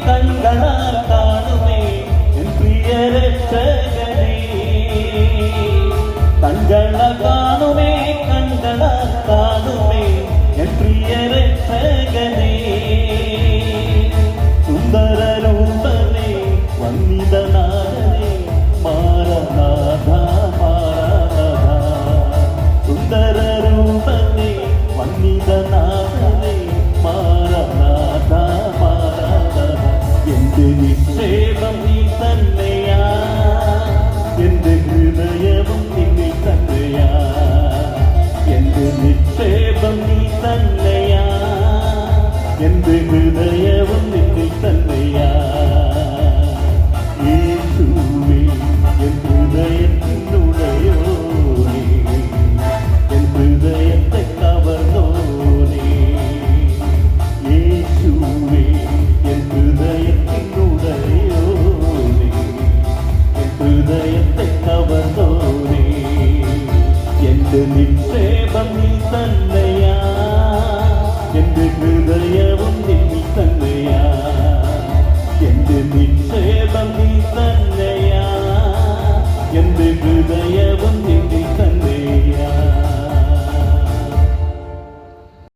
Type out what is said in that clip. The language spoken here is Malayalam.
കണ്ണുകളാൽ കാണുമേ എൻ പ്രിയ രക്ഷകനേ. കണ്ണുകളാൽ കാണുമേ, കണ്ണുകളാൽ കാണുമേ എൻ പ്രിയ രക്ഷകനേ. സുന്ദര രൂപനേ വന്ദിതനാഥനേ മാരനാഥ മാരനാഥ. സുന്ദര രൂപനേ വന്ദിതനാഥനേ മാരനാഥ മാരനാഥ. എന്റെ നിക്ഷേപം നീ തന്നെയാ, എന്റെ ഹൃദയവും നിന്നിൽ തന്നെയാ. എന്റെ നിക്ഷേപം നീ തന്നെയാ, എന്റെ ഹൃദയവും നിന്നിൽ തന്നെയാ. യേശുവേ എൻ ഹൃദയത്തിനുടയോനേ, എൻ ഹൃദയത്തെ കവർന്നോനേ. യേശുവേ എൻ ഹൃദയത്തിനുടയോനേ, എൻ ഹൃദയത്തെ കവർന്നോനേ. എന്റെ നിക്ഷേപം നീ തന്നെയാ, എന്റെ